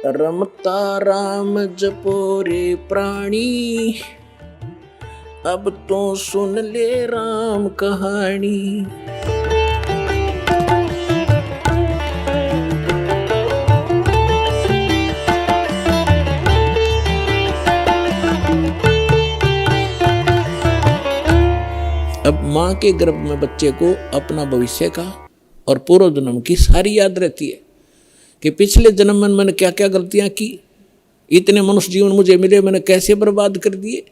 रमता राम जपो रे प्राणी, अब तो सुन ले राम कहानी। अब माँ के गर्भ में बच्चे को अपना भविष्य का और पूर्व जन्म की सारी याद रहती है कि पिछले जन्म में मैंने क्या क्या गलतियां की, इतने मनुष्य जीवन मुझे मिले, मैंने कैसे बर्बाद कर दिए,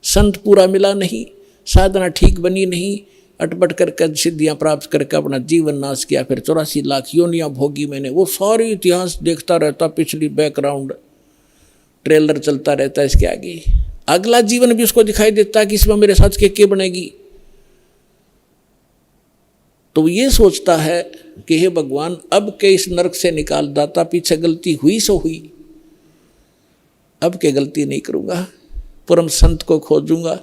संत पूरा मिला नहीं, साधना ठीक बनी नहीं, अटपट करके सिद्धियां प्राप्त करके अपना जीवन नाश किया, फिर 84 लाख योनियां भोगी मैंने। वो सारी इतिहास देखता रहता, पिछली बैकग्राउंड ट्रेलर चलता रहता है इसके आगे। अगला जीवन भी उसको दिखाई देता है कि इसमें मेरे साथ क्या बनेगी। तो ये सोचता है कि हे भगवान, अब के इस नरक से निकाल दाता, पीछे गलती हुई सो हुई, अब के गलती नहीं करूँगा, परम संत को खोजूंगा,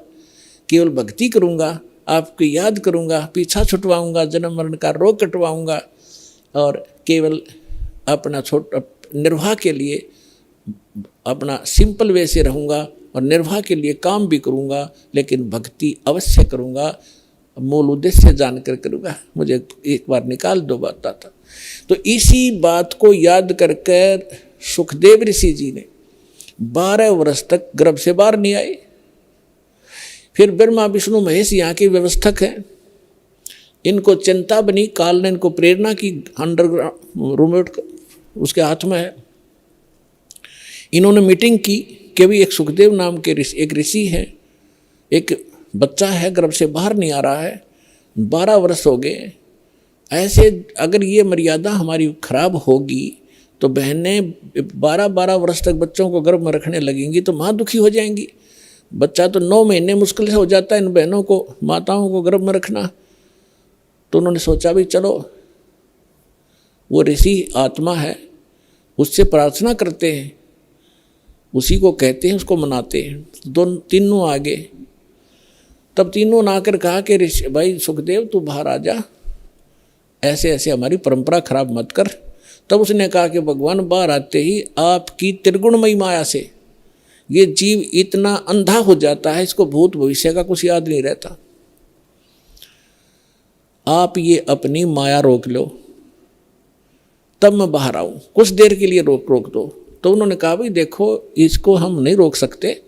केवल भक्ति करूँगा, आपकी याद करूँगा, पीछा छुटवाऊँगा, जन्म मरण का रोग कटवाऊँगा और केवल अपना निर्वाह के लिए अपना सिंपल वे से रहूँगा और निर्वाह के लिए काम भी करूँगा, लेकिन भक्ति अवश्य करूँगा, मूल उद्देश्य जानकर करूँगा, मुझे एक बार निकाल दो बात आता। तो इसी बात को याद करके सुखदेव ऋषि जी ने 12 वर्ष तक गर्भ से बाहर नहीं आए। फिर ब्रह्मा विष्णु महेश यहाँ के व्यवस्थक हैं, इनको चिंता बनी, काल ने इनको प्रेरणा की, अंडरग्राउंड रिमोट उसके हाथ में है। इन्होंने मीटिंग की कि भी एक सुखदेव नाम के एक ऋषि है, एक बच्चा है गर्भ से बाहर नहीं आ रहा है, 12 वर्ष हो गए, ऐसे अगर ये मर्यादा हमारी खराब होगी तो बहनें 12-12 वर्ष तक बच्चों को गर्भ में रखने लगेंगी तो माँ दुखी हो जाएंगी। बच्चा तो 9 महीने मुश्किल से हो जाता है इन बहनों को, माताओं को गर्भ में रखना। तो उन्होंने सोचा भी चलो वो ऋषि आत्मा है, उससे प्रार्थना करते हैं, उसी को कहते हैं, उसको मनाते हैं। तीनों आगे, तब तीनों ने आकर कहा कि ऋषि भाई सुखदेव तू बाहर आ जा, ऐसे ऐसे हमारी परंपरा खराब मत कर। तब उसने कहा कि भगवान बाहर आते ही आपकी त्रिगुणमयी माया से ये जीव इतना अंधा हो जाता है, इसको भूत भविष्य का कुछ याद नहीं रहता, आप ये अपनी माया रोक लो, तब मैं बाहर आऊँ, कुछ देर के लिए रोक दो। तो उन्होंने कहा भाई देखो, इसको हम नहीं रोक सकते,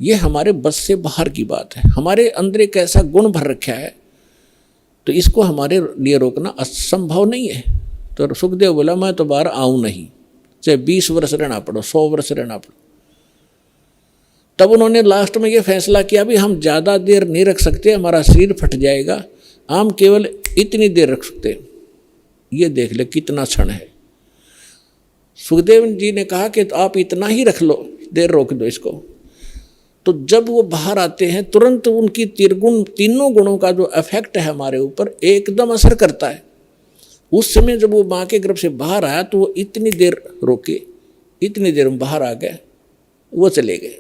ये हमारे बस से बाहर की बात है, हमारे अंदर एक ऐसा गुण भर रखा है, तो इसको हमारे लिए रोकना असंभव नहीं है। तो सुखदेव बोला मैं तो बाहर आऊँ नहीं, चाहे 20 वर्ष रहना पड़ो, 100 वर्ष रहना पड़ो। तब उन्होंने लास्ट में ये फैसला किया भी हम ज़्यादा देर नहीं रख सकते, हमारा शरीर फट जाएगा, हम केवल इतनी देर रख सकते। ये देख ले कितना क्षण है। सुखदेव जी ने कहा कि आप इतना ही रख लो, देर रोक दो इसको। तो जब वो बाहर आते हैं तुरंत उनकी तीनों गुणों का जो इफेक्ट है हमारे ऊपर एकदम असर करता है। उस समय जब वो माँ के गर्भ से बाहर आया तो वो इतनी देर रोके, इतनी देर में बाहर आ गए, वो चले गए।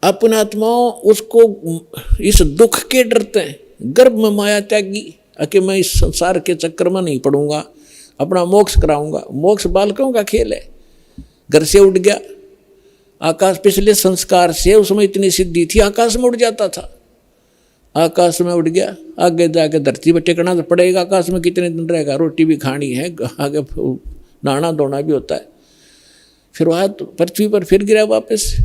अपने आत्माओं उसको इस दुख के डरते हैं, गर्भ में माया त्यागी कि मैं इस संसार के चक्कर में नहीं पड़ूंगा, अपना मोक्ष कराऊंगा। मोक्ष बालकों का खेल है। घर से उठ गया आकाश, पिछले संस्कार से उसमें इतनी सिद्धि थी, आकाश में उड़ जाता था, आकाश में उड़ गया, आगे जाके धरती पर टेकना तो पड़ेगा, आकाश में कितने दिन रहेगा, रोटी भी खानी है, आगे नहाना धोना भी होता है। फिर वह पृथ्वी पर फिर गिरा वापस।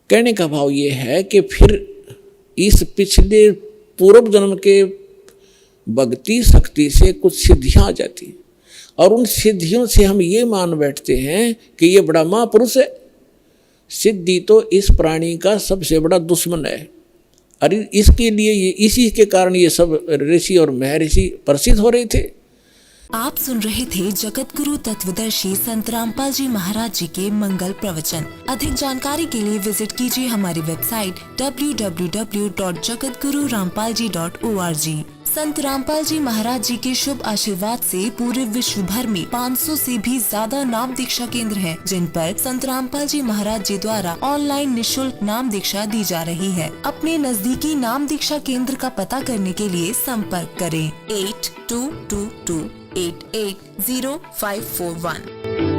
कहने का भाव ये है कि फिर इस पिछले पूर्व जन्म के भक्ति शक्ति से कुछ सिद्धियाँ आ जाती हैं और उन सिद्धियों से हम ये मान बैठते हैं कि ये बड़ा महापुरुष है। सिद्धि तो इस प्राणी का सबसे बड़ा दुश्मन है। अरे इसके लिए ये, इसी के कारण ये सब ऋषि और महर्षि प्रसिद्ध हो रहे थे। आप सुन रहे थे जगत गुरु तत्वदर्शी संत रामपाल जी महाराज जी के मंगल प्रवचन। अधिक जानकारी के लिए विजिट कीजिए हमारी वेबसाइट www.jagatgururampalji.org। संत रामपाल जी महाराज जी के शुभ आशीर्वाद से पूरे विश्व भर में 500 से भी ज्यादा नाम दीक्षा केंद्र हैं, जिन पर संत रामपाल जी महाराज जी द्वारा ऑनलाइन निशुल्क नाम दीक्षा दी जा रही है। अपने नजदीकी नाम दीक्षा केंद्र का पता करने के लिए संपर्क करें 8222 880541।